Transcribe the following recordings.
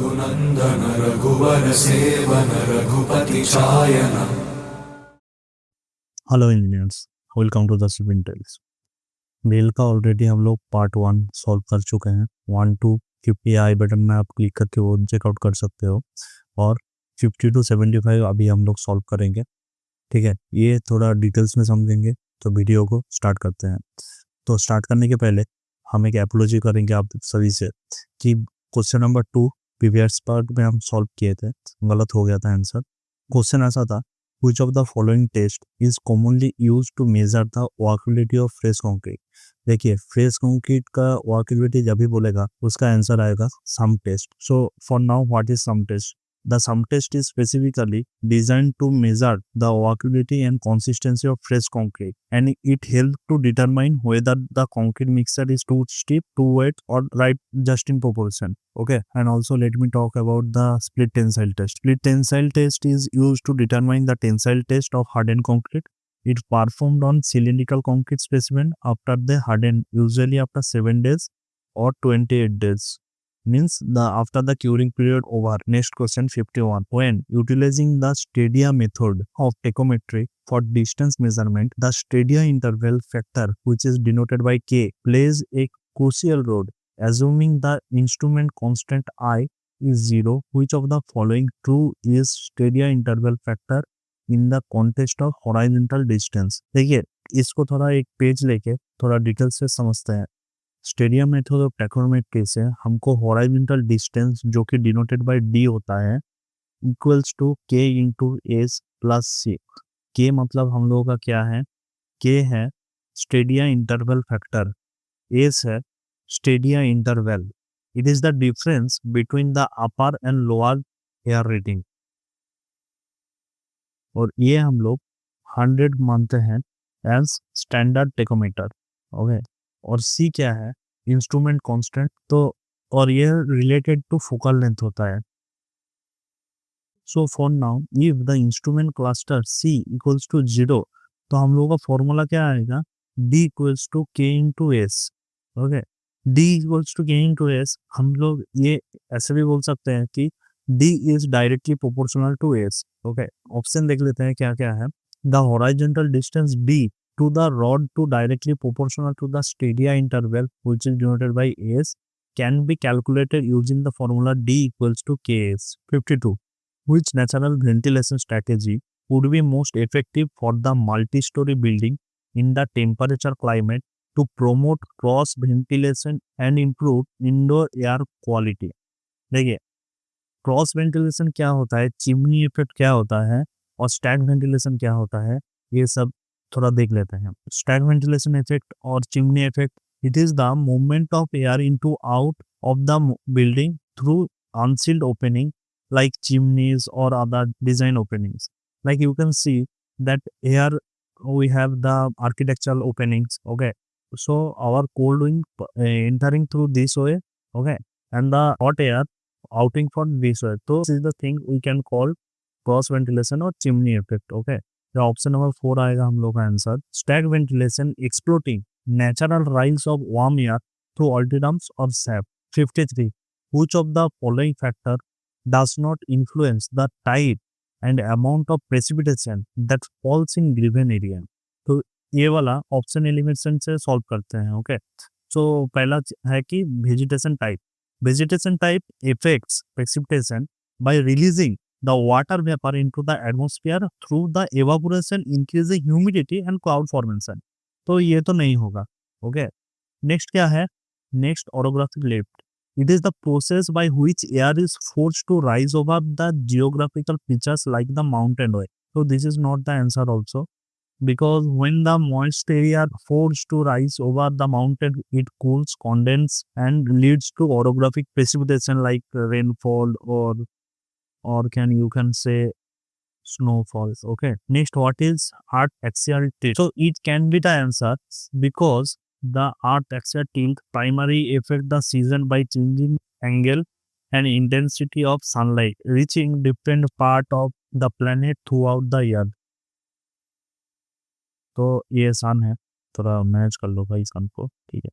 रघुनंदन रघुवर सेवन रघुपति चायन। Hello engineers, welcome to the civil tales. मेल का ऑलरेडी हम लोग पार्ट 1 सॉल्व कर चुके हैं। 1 to 50 आई बटन में आप क्लिक करके वो चेकआउट कर सकते हो, और 50 to 75 अभी हम लोग सॉल्व करेंगे। ठीक है, ये थोड़ा डिटेल्स में समझेंगे, तो वीडियो को स्टार्ट करते हैं। तो स्टार्ट करने के पहले हम एक एपोलॉजी करेंगे आप सभी से कि क्वेश्चन नंबर 2 प्रीवियस पार्ट में हम सॉल्व किए थे, गलत हो गया था आंसर। क्वेश्चन ऐसा था, which of the following test is commonly used to measure the workability of fresh concrete। देखिए, फ्रेश कंक्रीट का वर्कबिलिटी जब भी बोलेगा उसका आंसर आएगा sum test. So for now what is sum test? The sum test is specifically designed to measure the workability and consistency of fresh concrete, and it helps to determine whether the concrete mixture is too stiff, too wet, or right just in proportion. Okay, and also let me talk about the split tensile test. Split tensile test is used to determine the tensile test of hardened concrete. It performed on cylindrical concrete specimen after they harden, usually after 7 days or 28 days. Means the after the curing period over. Next question 51. When utilizing the stadia method of tachometry for distance measurement, the stadia interval factor, which is denoted by K, plays a crucial role. Assuming the instrument constant I is 0, which of the following true is stadia interval factor in the context of horizontal distance? देखिए, इसको थोड़ा एक page लेके थोड़ा detail से समझते हैं। Stadium method of टैकोमेट्री से हमको हॉरिजॉन्टल डिस्टेंस जो कि डिनोटेड बाय डी होता है equals to K into S plus सी। के मतलब हम लोगों का क्या है? के है स्टेडिया इंटरवल फैक्टर, एस है Stadia interval. It is the difference between the upper and lower air rating, और ये हम लोग 100 मानते हैं एज स्टैंडर्ड टेकोमीटर। ओके, और सी क्या है? Instrument constant. तो और ये रिलेटेड टू फोकल लेंथ होता है। So for now if the instrument cluster C equals to 0, तो हम लोगों का फॉर्मूला क्या आएगा? D equals to K into S. Okay, D equals to K into S. हम लोग ये ऐसे भी बोल सकते हैं कि D is directly proportional to S. Okay, option देख लेते हैं क्या क्या है। The horizontal distance D to the rod to directly proportional to the stadia interval, which is denoted by S, can be calculated using the formula D equals to Ks. 52. Which natural ventilation strategy would be most effective for the multi-story building in the temperature climate to promote cross ventilation and improve indoor air quality? देखिए, cross ventilation क्या होता है, chimney effect क्या होता है, और Stag ventilation क्या होता है, ये सब थोड़ा देख लेते हैं। स्टैग वेंटिलेशन इफेक्ट और chimney effect, it is the movement of air into out of the building through unsealed opening like chimneys or other design openings. Like you can see that here we have the architectural openings. Okay, so our cold wind entering through this way, okay, and the hot air outing from this way. So this is the thing we can call cross ventilation or chimney effect. Okay, तो option number 4 आएगा हम लोग का answer. Stack ventilation exploiting natural rise of warm air through altitudes और सैप। 53. Which of the following factor does not influence the type and amount of precipitation that falls in given area? तो ये वाला option elimination से solve करते हैं। Okay, सो पहला है कि vegetation type. Vegetation type effects precipitation bye releasing the water vapor into the atmosphere through the evaporation, increasing humidity and cloud formation. तो ये तो नहीं होगा। ओके, नेक्स्ट क्या है? Next orographic lift. It is the process by which air is forced to rise over the geographical features like the mountain way. So this is not the answer also, because when the moist area forced to rise over the mountain, it cools, condenses, and leads to orographic precipitation like rainfall or you can say snowfalls. Okay, next, what is earth axial tilt? So it can be the answer because the earth axial tilt primarily affect the season by changing angle and intensity of sunlight reaching different part of the planet throughout the year. तो ये सन है, थोड़ा manage कर लो भाई सन को। ठीक है,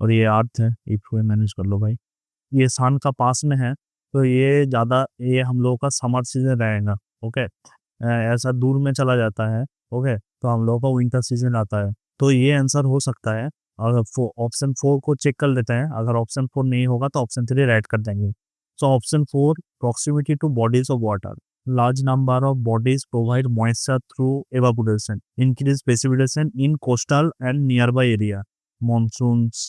और ये अर्थ है, इफ मैनेज कर लो भाई। ये सन का पास में है तो ये ज़्यादा ये हम लोगों का समर सीजन रहेगा। ओके, ऐसा दूर में चला जाता है। ओके, तो हम लोगों का विंटर सीजन आता है। तो ये आंसर हो सकता है। अगर ऑप्शन 4 को चेक कर लेते हैं, अगर ऑप्शन 4 नहीं होगा तो ऑप्शन 3 राइट कर देंगे। So option 4, proximity to bodies of water. Large number of bodies provide moisture through evaporation, increase precipitation in coastal and nearby area. Monsoons,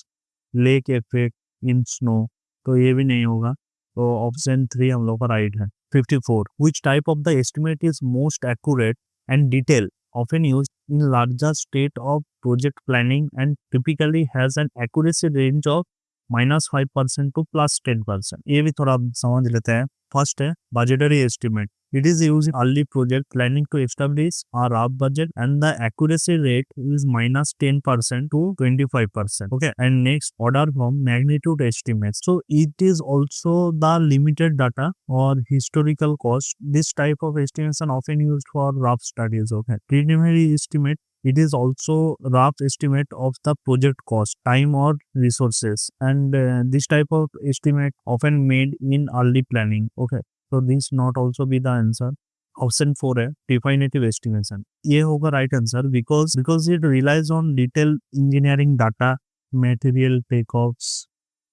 lake effect in snow. तो ये भी नहीं होगा। तो ऑप्शन 3 हम लोग का राइट है। 54. Which type of the estimate is most accurate and detailed, often used in larger state of project planning and typically has an accuracy range of -5% to +10%। ये भी थोड़ा समझ लेते हैं। फर्स्ट है budgetary estimate. It is use in early project planning to establish a rough budget and the accuracy rate is -10% to 25%। Okay, and next order from magnitude estimates. So it is also the limited data or historical cost. This type of estimation often used for rough studies. Okay, preliminary estimate. It is also rough estimate of the project cost, time or resources, and this type of estimate often made in early planning। Okay, so this not also be the answer। Option 4 है definitive estimation. ये होगा right answer because it relies on detail engineering data, material take offs,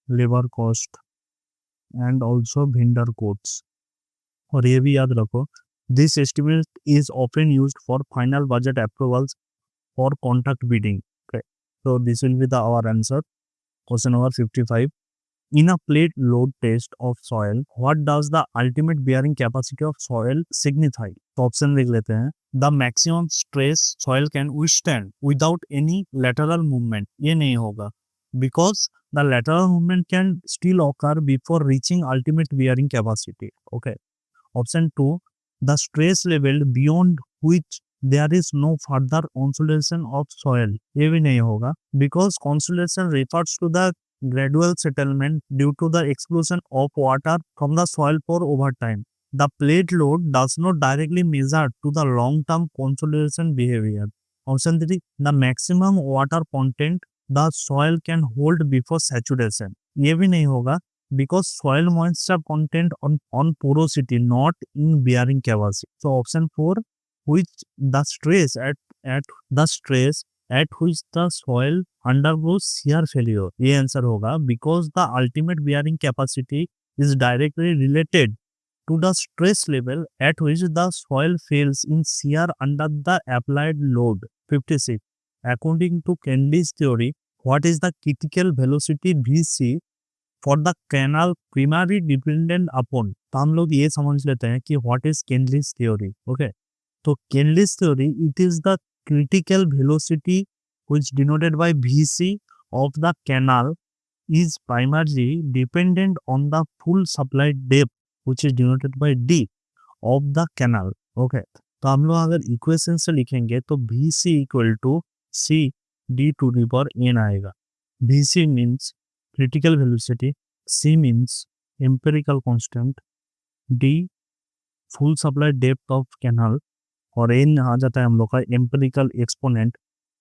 labour cost and also vendor codes. और ये भी याद रखो, this estimate is often used for final budget approvals or contract bidding। Okay, so this will be the our answer। Question number 55. In a plate load test of soil, what does the ultimate bearing capacity of soil signify? तो option देख लेते हैं। The maximum stress soil can withstand without any lateral movement। ये नहीं होगा because the lateral movement can still occur before reaching ultimate bearing capacity। Okay, option 2, the stress level beyond which there is no further consolidation of soil। ये भी नहीं होगा because consolidation refers to the gradual settlement due to the expulsion of water from the soil for over time। The plate load does not directly measure to the long-term consolidation behavior। Option 3, the maximum water content the soil can hold before saturation। ये भी नहीं होगा because soil moisture content on porosity, not in bearing capacity। So option 4, which the stress at which the soil undergoes shear failure। ये answer होगा because the ultimate bearing capacity is directly related to the stress level at which the soil fails in shear under the applied load। 56. According to Kennedy's theory, what is the critical velocity VC for the canal primarily dependent upon। तो हम लोग ये समझ लेते हैं कि what is Kennedy's theory। Okay, तो Kennedy's theory, it is the critical velocity which denoted by VC of the canal is primarily dependent on the full supply depth which is denoted by D of the canal। Okay, तो हम लोग अगर equation से लिखेंगे तो VC equal to C D to the power n आएगा। VC means critical velocity, C means empirical constant, D full supply depth of canal, और N आ जाता है हम लोग का एम्पिरिकल एक्सपोनेंट,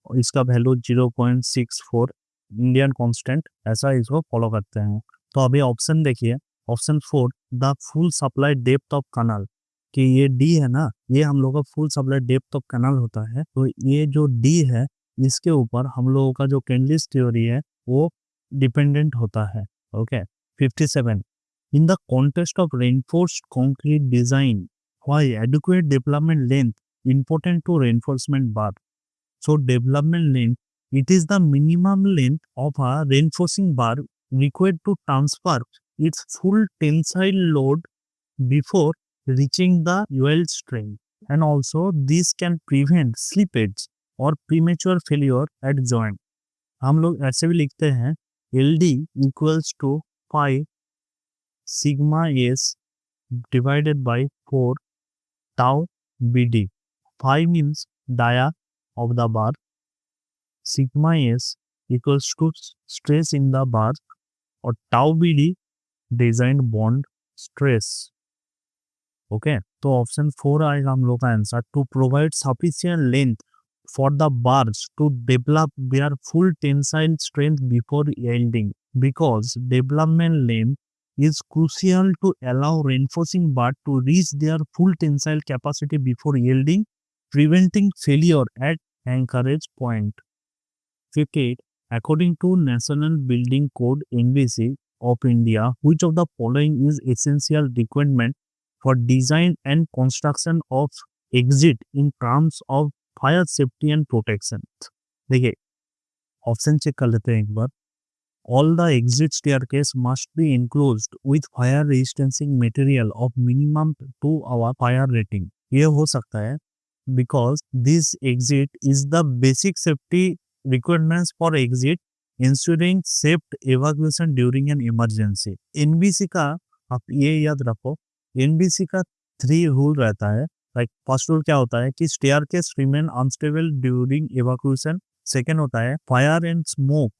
और इसका वैल्यू 0.64 इंडियन कांस्टेंट। ऐसा इसको फॉलो करते हैं। तो अभी ऑप्शन देखिए, option 4, the full supply depth of canal, कि ये डी है ना, ये हम लोग का full supply depth of canal होता है। तो ये जो डी है इसके ऊपर हम लोगों का जो कैनलिस थ्योरी है वो डिपेंडेंट होता है। Okay, 57, in the context of reinforced concrete design, why adequate development length important to reinforcement bar? So development length, it is the minimum length of a reinforcing bar required to transfer its full tensile load before reaching the yield strength, and also this can prevent slippage or premature failure at joint। हम लोग ऐसे भी लिखते हैं LD equals to 5 sigma s divided by 4 tau BD। 5 means dia of the bar, sigma s equals to stress in the bar, और tau BD design bond stress। ओके, तो option 4 आएगा हम लोग का answer. To provide sufficient length for the bars to develop their full tensile strength before yielding, because development length is crucial to allow reinforcing bar to reach their full tensile capacity before yielding, preventing failure at anchorage point. 58. According to National Building Code (NBC) of India, which of the following is essential requirement for design and construction of exit in terms of fire safety and protection? देखिए option check कर लेते हैं एक बार. All the exit staircase must be enclosed with fire resistancing material of minimum 2 hour fire rating. ये हो सकता है because this exit is the basic safety requirements for exit ensuring safe evacuation during an emergency. NBC का आप ये याद रखो, NBC का 3 रूल रहता है. लाइक फर्स्ट रूल क्या होता है कि staircase remain unstable during evacuation. Second होता है fire and smoke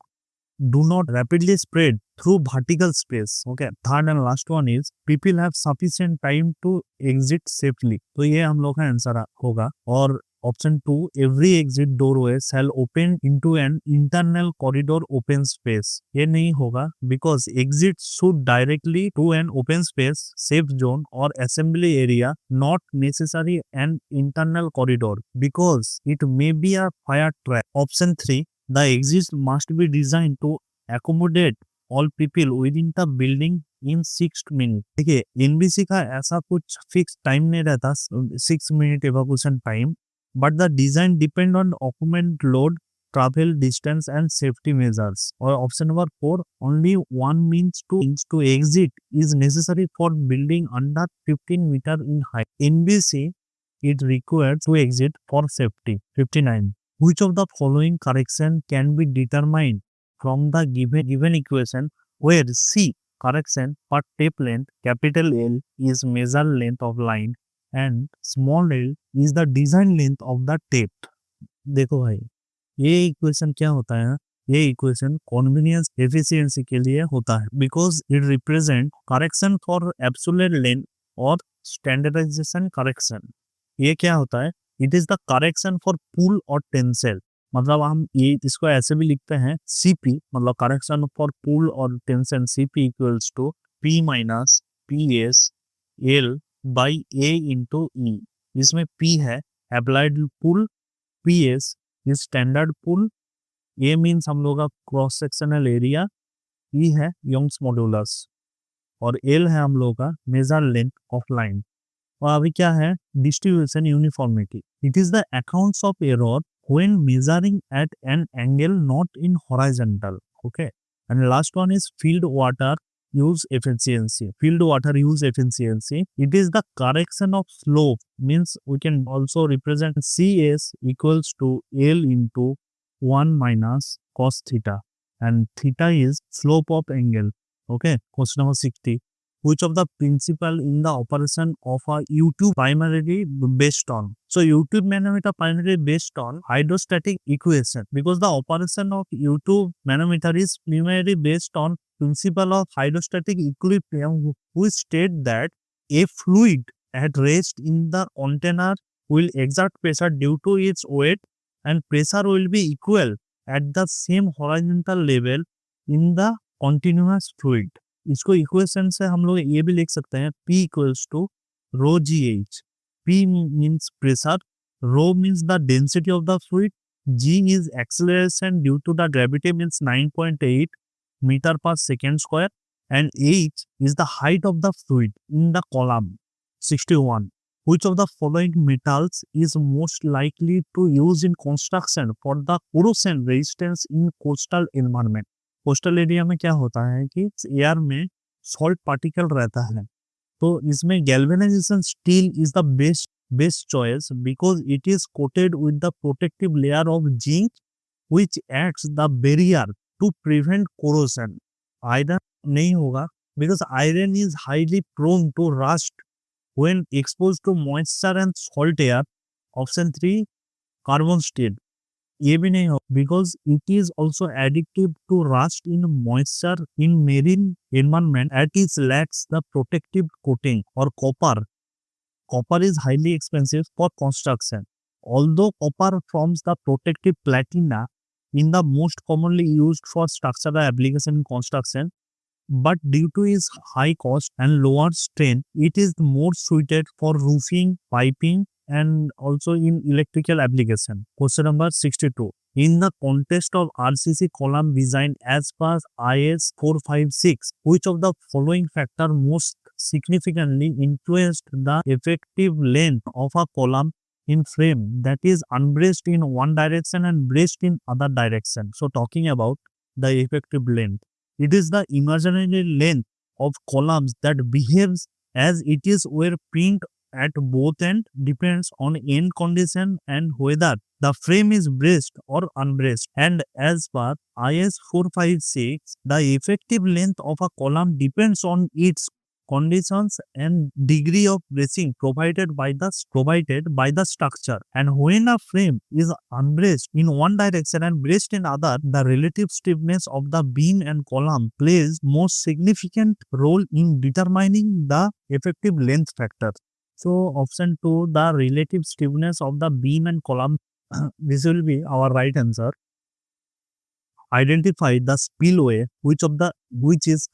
do not rapidly spread through vertical space. Okay, third and last one is people have sufficient time to exit safely. तो ये हम लोग का आंसर होगा. और option 2, every exit doorway shall open into an internal corridor open space. ये नहीं होगा because exit should directly to an open space, safe zone और assembly area, not necessary an internal corridor because it may be a fire trap. Option 3, the exit must be design to accommodate all people within the building in 6 minutes. देखिए NBC का ऐसा कुछ fix time नहीं रहता 6 minute evacuation time, but the design depend on occupant load, travel distance and safety measures. और option number 4, only one means to exit is necessary for building under 15 meter in height. NBC it required to exit for safety. 59. Which of the following correction can be determined from the given equation where C correction per tape length, capital L is measured length of line and small l is the design length of the tape. देखो भाई ये equation क्या होता है, ये equation convenience efficiency के लिए होता है because it represent correction for absolute length और स्टैंडर्डाइजेशन करेक्शन. ये क्या होता है, it is the correction for pull और टेंसेल. मतलब हम ये इसको ऐसे भी लिखते हैं सीपी, मतलब करेक्शन फॉर पुल और tension CP equals to P minus P S L by A into E. इसमें पी है applied pull, P S standard pull, A means हम लोग का क्रॉस सेक्शनल एरिया, ई है यंग्स मॉड्यूलस और L है हम लोग का मेजर लेंथ ऑफ लाइन. और अभी क्या है, distribution uniformity. It is the accounts of error when measuring at an angle not in horizontal. Okay, and last one is field water use efficiency. Field water use efficiency, it is the correction of slope, means we can also represent CS equals to L into 1 minus cos theta, and theta is slope of angle. Okay, question number 60. Which of the principle in the operation of a U-tube primarily based on? So U-tube manometer primarily based on hydrostatic equation because the operation of U-tube manometer is primarily based on principle of hydrostatic equilibrium, which state that a fluid at rest in the container will exert pressure due to its weight and pressure will be equal at the same horizontal level in the continuous fluid. इसको equation से हम लोग ये भी लिख सकते हैं P equals to rho g h. P means pressure, rho means the density of the fluid, G is acceleration due to the gravity means 9.8 metre per second square and H is the height of the fluid in the column. 61. Which of the following metals is most likely to use in construction for the corrosion resistance in coastal environment? Coastal area में क्या होता है कि air में salt particle रहता है, तो इसमें galvanisation steel is the best choice because it is coated with the protective layer of zinc which acts the barrier to prevent corrosion. Iron नहीं होगा because iron is highly prone to rust when exposed to moisture and salt air. Option 3, carbon steel. ये भी नहीं हो because it is also addictive to rust in moisture in marine environment at is lacks the protective coating. और copper is highly expensive for construction. Although copper forms the protective Platina in the most commonly used for structural application in construction, but due to its high cost and lower strength, it is more suited for roofing, piping, and also in electrical application. Question number 62. In the context of RCC column design as per IS 456, which of the following factor most significantly influenced the effective length of a column in frame that is unbraced in one direction and braced in other direction? So talking about the effective length, it is the imaginary length of columns that behaves as it is where print at both end depends on end condition and whether the frame is braced or unbraced. And as per IS 456, the effective length of a column depends on its conditions and degree of bracing provided by the structure. And when a frame is unbraced in one direction and braced in other, the relative stiffness of the beam and column plays most significant role in determining the effective length factor. So option 2, the relative stiffness of the beam and column, this will be our right answer. Identify the spillway which is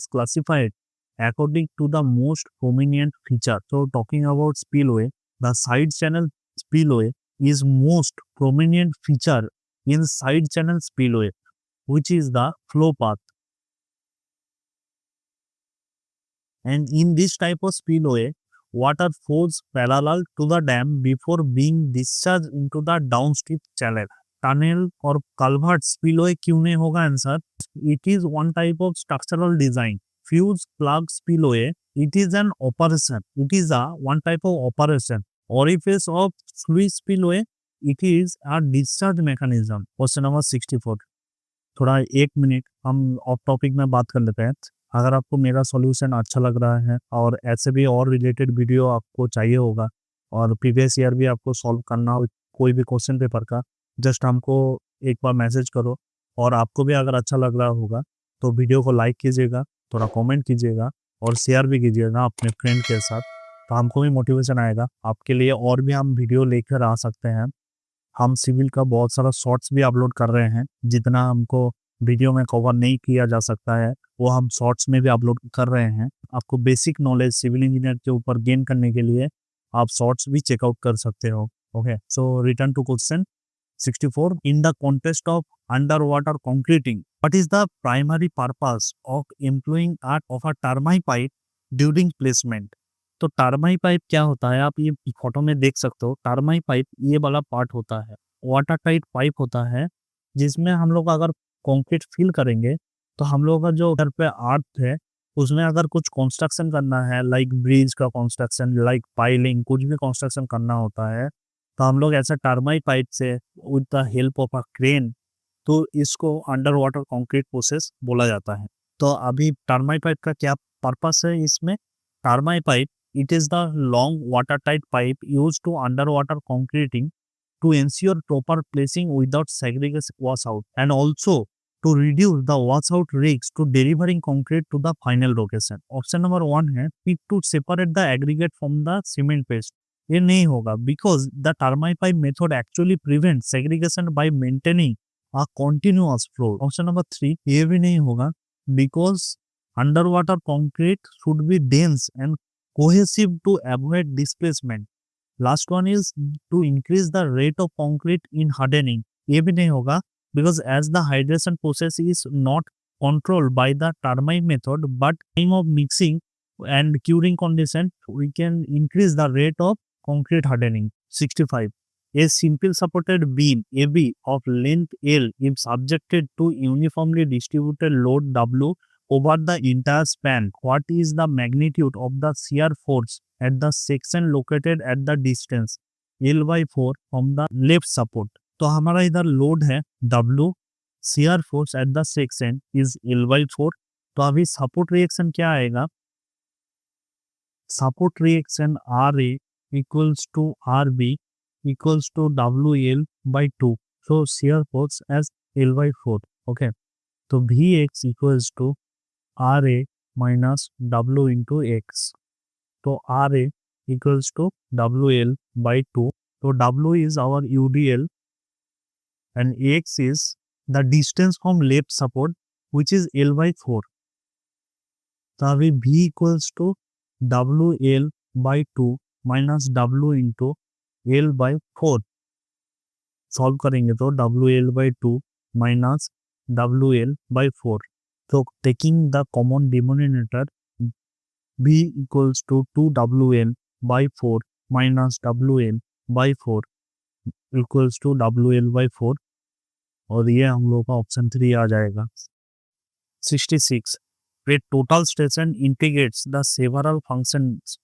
classified according to the most prominent feature. So talking about spillway, the side channel spillway is most prominent feature in side channel spillway, which is the flow path. And in this type of spillway, water flows parallel to the dam before being discharged into the downstream channel. Tunnel or culvert spillway क्यों नहीं होगा answer? It is one type of structural design. Fuse plug spillway, it is an operation. It is a one type of operation. Orifice of sluice spillway, it is a discharge mechanism. Question number 64. थोड़ा 1 minute हम of topic में बात कर लेते हैं. अगर आपको मेरा सॉल्यूशन अच्छा लग रहा है और ऐसे भी और रिलेटेड वीडियो आपको चाहिए होगा और प्रीवियस ईयर भी आपको सॉल्व करना हो कोई भी क्वेश्चन पेपर का, जस्ट हमको एक बार मैसेज करो. और आपको भी अगर अच्छा लग रहा होगा तो वीडियो को लाइक कीजिएगा, थोड़ा कमेंट कीजिएगा और शेयर भी कीजिएगा अपने फ्रेंड के साथ, तो हमको भी मोटिवेशन आएगा आपके लिए और भी हम वीडियो लेकर आ सकते हैं. हम सिविल का बहुत सारा शॉर्ट्स भी अपलोड कर रहे हैं, जितना हमको वीडियो में कवर नहीं किया जा सकता है वो हम शॉर्ट्स में भी अपलोड कर रहे हैं. आपको बेसिक नॉलेज सिविल इंजीनियर के ऊपर गेन करने के लिए आप शॉर्ट्स भी चेकआउट कर सकते हो. Okay, so return to question 64. In the context of underwater concreting, what is the primary purpose of employing a termite pipe during placement? तो टर्माई पाइप क्या होता है, आप ये फोटो में देख सकते हो. टर्माई पाइप ये वाला पार्ट होता है, वाटर टाइट पाइप होता है, जिसमें हम लोग अगर कंक्रीट फिल करेंगे तो हम लोग का जो घर पे अर्थ है उसमें अगर कुछ कंस्ट्रक्शन करना है, लाइक ब्रिज का कंस्ट्रक्शन, लाइक पाइलिंग, कुछ भी कंस्ट्रक्शन करना होता है तो हम लोग ऐसा टर्माई पाइप से with the help of a crane, तो इसको अंडर वाटर कंक्रीट प्रोसेस बोला जाता है. तो अभी टर्माई पाइप का क्या पर्पस है इसमें? टर्माई pipe, it is the long watertight pipe used to underwater concreting to ensure proper placing without segregation washout and also to reduce the washout risks to delivering concrete to the final location. Option number 1 है pit to separate the aggregate from the cement paste. ये नहीं होगा because the termite pipe method actually prevents segregation by maintaining a continuous flow. Option number 3 ये भी नहीं होगा because underwater concrete should be dense and cohesive to avoid displacement. Last one is to increase the rate of concrete in hardening. ये भी नहीं होगा because as the hydration process is not controlled by the termite method but time of mixing and curing condition, we can increase the rate of concrete hardening. 65. A simple supported beam AB of length L if subjected to uniformly distributed load W over the entire span, what is the magnitude of the shear force at the section located at the distance L/4 from the left support? तो हमारा इधर load है W, shear force at the section is L/4. तो अभी support reaction क्या आएगा? Support reaction RA equals to RB equals to WL/2. So shear force as L/4. Okay, तो Vx equals to RA minus W into X. तो RA equals to WL/2. So W is our UDL and X is the distance from left support which is L by 4. तो अभी V equals to WL by 2 minus W into L by 4. Solve करेंगे तो WL by 2 minus WL by 4. So taking the common denominator, V equals to 2WL by 4 minus WL by 4 equals to WL by 4, और ये हम लोग का option 3 आ जाएगा. 66. A total station integrates the several functions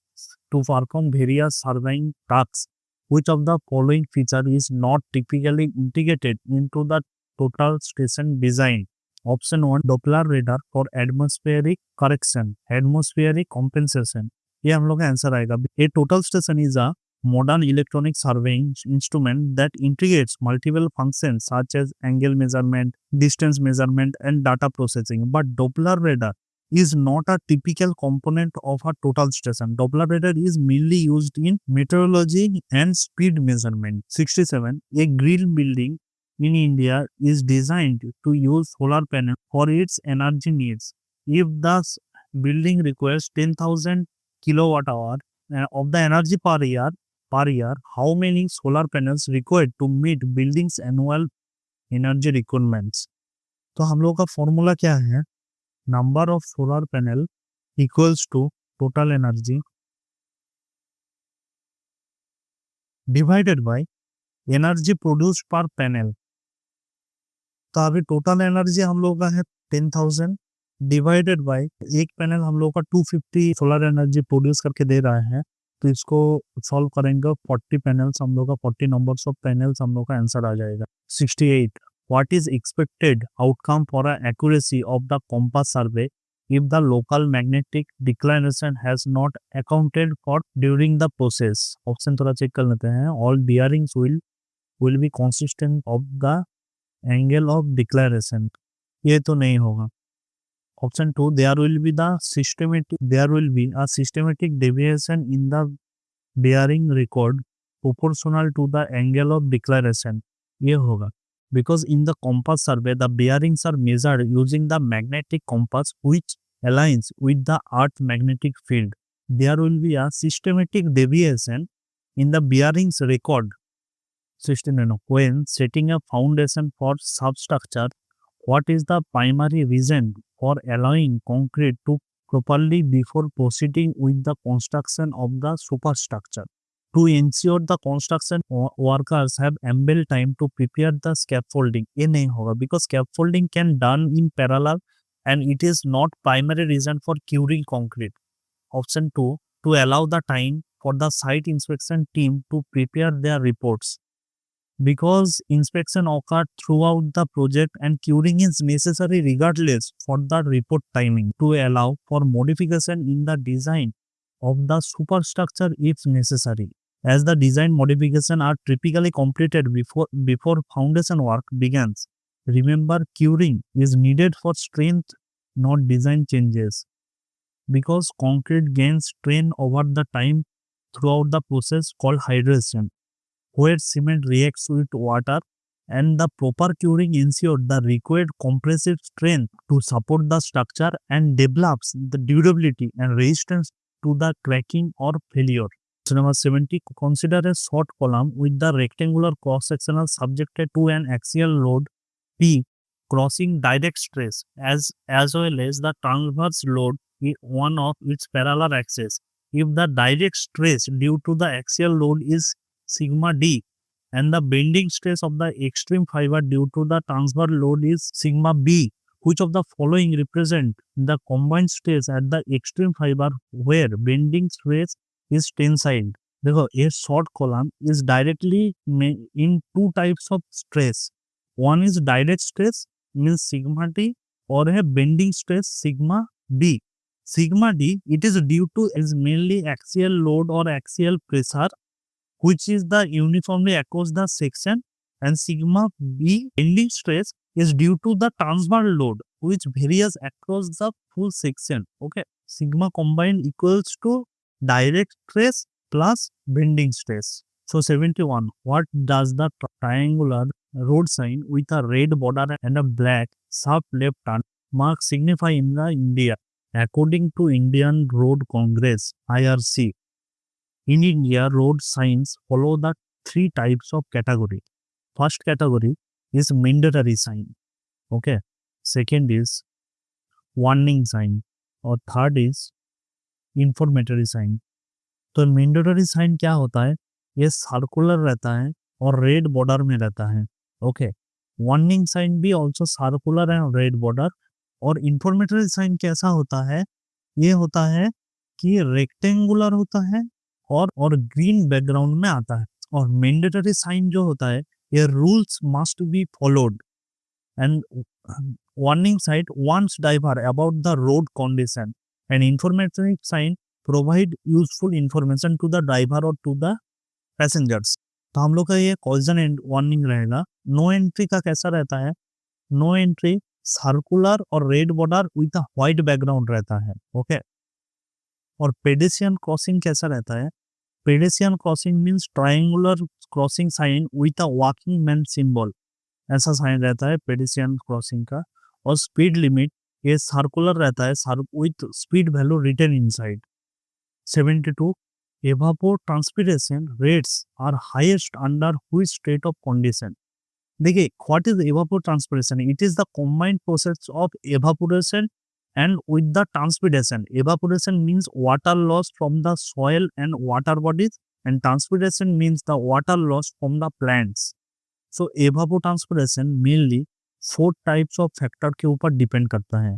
to perform various surveying tasks. Which of the following feature is not typically integrated into the total station design? Option 1, Doppler radar for atmospheric correction, atmospheric compensation. ये हम लोग का answer आएगा. A total station is a modern electronic surveying instrument that integrates multiple functions such as angle measurement, distance measurement, and data processing. But Doppler radar is not a typical component of a total station. Doppler radar is mainly used in meteorology and speed measurement. 67. A grill building in India is designed to use solar panel for its energy needs. If the building requires 10,000 kilowatt hour of the energy per year, how many solar panels required to meet building's annual energy requirements? तो हम लोग का formula क्या है? Number of solar panel equals to total energy divided by energy produced per panel. तो अभी total energy हम लोग का है 10,000 डिवाइडेड बाय एक पैनल हम लोग का 250 सोलर एनर्जी प्रोड्यूस करके दे रहा है. तो इसको सॉल्व करेंगे 40 पैनल्स हम लोग का 40 नंबर्स ऑफ पैनल्स हम लोग का आंसर आ जाएगा. 68. What is expected outcome for a accuracy of the compass survey if the local magnetic declination has not accounted for during the process? Option थोड़ा चेक कर लेते हैं. All bearings will be consistent of the angle of declination. ये तो नहीं होगा. Option 2, there will be a systematic deviation in the bearing record proportional to the angle of declination. ये होगा. Because in the compass survey, the bearings are measured using the magnetic compass which aligns with the Earth's magnetic field. There will be a systematic deviation in the bearings record. 69. When setting a foundation for substructure, what is the primary reason for allowing concrete to properly before proceeding with the construction of the superstructure? To ensure the construction workers have ample time to prepare the scaffolding. ये नहीं होगा because scaffolding can done in parallel and it is not primary reason for curing concrete. Option 2, to allow the time for the site inspection team to prepare their reports. Because inspection occurred throughout the project and curing is necessary regardless for the report timing. To allow for modification in the design of the superstructure if necessary. As the design modifications are typically completed before foundation work begins. Remember, curing is needed for strength, not design changes. Because concrete gains strain over the time throughout the process called hydration, where cement reacts with water and the proper curing ensures the required compressive strength to support the structure and develops the durability and resistance to the cracking or failure. Number 70. Consider a short column with the rectangular cross-sectional subjected to an axial load P crossing direct stress as well as the transverse load in one of its parallel axes. If the direct stress due to the axial load is sigma d and the bending stress of the extreme fiber due to the transverse load is sigma b, which of the following represent the combined stress at the extreme fiber where bending stress is tensile? देखो ये short column is directly in two types of stress. One is direct stress means sigma d or a bending stress sigma b. Sigma d it is due to is mainly axial load or axial pressure which is the uniformly across the section, and sigma b bending stress is due to the transverse load which varies across the full section. Okay, sigma combined equals to direct stress plus bending stress. So 71. What does the triangular road sign with a red border and a black sharp left turn mark signify in the India. According to Indian Road Congress (IRC), in India, road signs follow the three types of category. First category is mandatory sign. Okay. Second is warning sign. और third is informatory sign. तो mandatory sign क्या होता है? ये circular रहता है और red border में रहता है. ओके. वार्निंग साइन भी also circular and red border. और इंफॉर्मेटरी साइन कैसा होता है? ये होता है कि रेक्टेंगुलर होता है और ग्रीन बैकग्राउंड में आता है. और मैंडेटरी साइन जो होता है, ये rules must be followed. And warning sign warns driver about the road condition, and informatory sign provide useful information to the driver or to the passengers. तो हम लोग का ये कॉल्जन एंड वार्निंग रहेगा. नो एंट्री का कैसा रहता है? नो एंट्री सर्कुलर और red border with a white background रहता है. ओके. और पेडेस्ट्रियन क्रॉसिंग कैसा रहता है? Pedestrian crossing means triangular crossing sign with a walking man symbol. ऐसा साइन रहता है पेडेस्ट्रियन क्रॉसिंग का. और स्पीड लिमिट ये सर्कुलर रहता है with speed value written inside. 72 evapotranspiration rates are highest under which state of condition? देखिए, what is evapotranspiration? It is the combined process of evaporation and with the transpiration. Evaporation means water loss from the soil and water bodies, and transpiration means the water loss from the plants. So evapotranspiration mainly 4 types of factor के ऊपर depend करता है.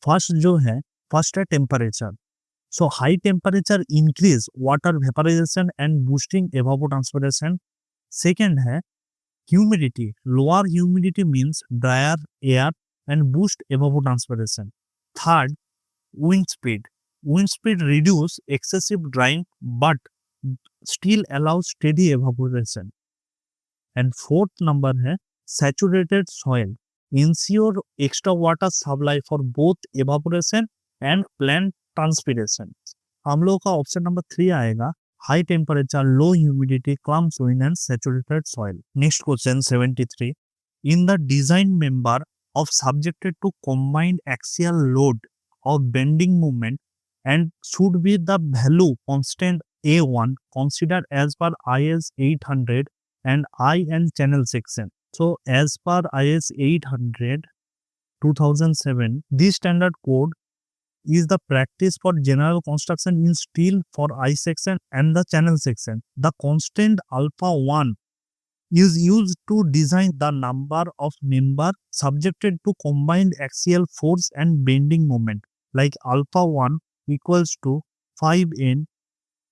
First जो है, first है temperature. So high temperature increase water vaporisation and boosting evapotranspiration. Second है humidity. Lower humidity means dryer air and boost evapotranspiration. Third, wind speed. Wind speed reduce excessive drying but still allows steady evaporation. And fourth number है saturated soil. Ensure extra water supply for both evaporation and plant transpiration. हम लोग का option number 3 आएगा. High temperature, low humidity, clumps wind and saturated soil. Next question 73. In the design member of subjected to combined axial load of bending moment and should be the value constant A1 considered as per IS 800 and I and channel section. So as per IS 800 2007, this standard code is the practice for general construction in steel for I section and the channel section. The constant alpha 1 is used to design the number of member subjected to combined axial force and bending moment, like alpha 1 equals to 5n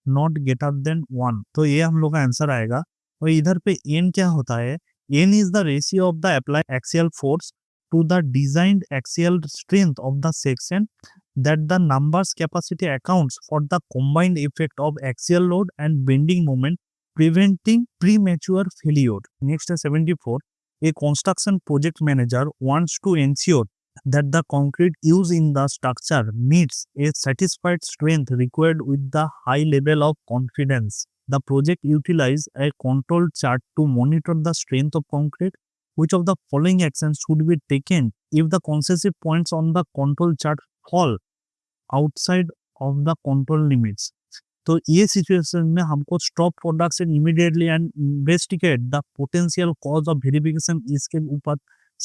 not greater than 1. तो ये हम लोग का answer आएगा. और इधर पे n क्या होता है? n is the ratio of the applied axial force to the designed axial strength of the section, that the numbers capacity accounts for the combined effect of axial load and bending moment, preventing premature failure. Next is 74. A construction project manager wants to ensure that the concrete used in the structure meets a satisfied strength required with the high level of confidence. The project utilizes a control chart to monitor the strength of concrete. Which of the following actions should be taken if the concessive points on the control chart fall outside of the control limits? तो ये situation में हमको stop production immediately and investigate the potential cause of verification, इसके ऊपर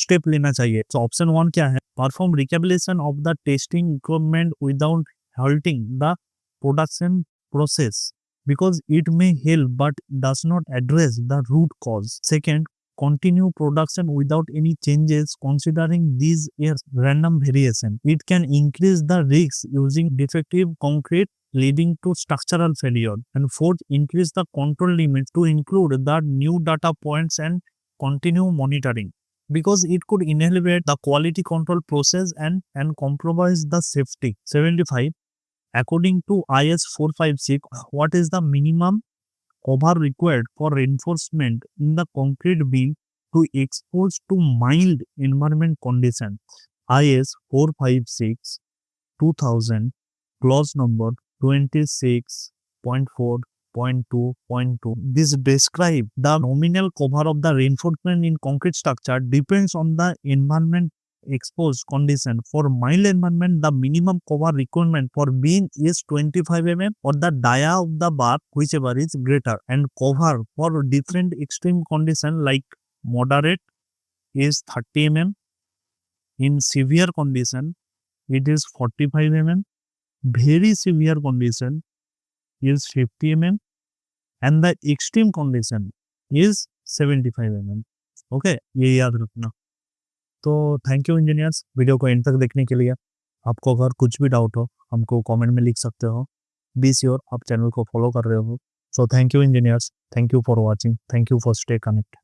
step लेना चाहिए. तो option 1 क्या है? Perform recalibration of the testing equipment without halting the production process because it may help but does not address the root cause. Second, continue production without any changes considering these as random variation. It can increase the risk using defective concrete leading to structural failure. And fourth, increase the control limit to include the new data points and continue monitoring, because it could inhibit the quality control process and compromise the safety. 75. According to IS 456, what is the minimum cover required for reinforcement in the concrete beam to expose to mild environment condition? IS 456 2000 clause number 26.4.2.2. This describe the nominal cover of the reinforcement in concrete structure depends on the environment exposed condition for mild environment, the minimum cover requirement for bean is 25 mm or the dia of the bark whichever is greater, and cover for different extreme condition like moderate is 30 mm, in severe condition it is 45 mm, very severe condition is 50 mm, and the extreme condition is 75 mm. Okay, ये याद रखना। तो thank you engineers video को and तक देखने के लिए। आपको अगर कुछ भी डाउट हो हमको कमेंट में लिख सकते हो। बी श्योर आप चैनल को फॉलो कर रहे हो। So thank you engineers, thank you for watching, thank you for stay connect.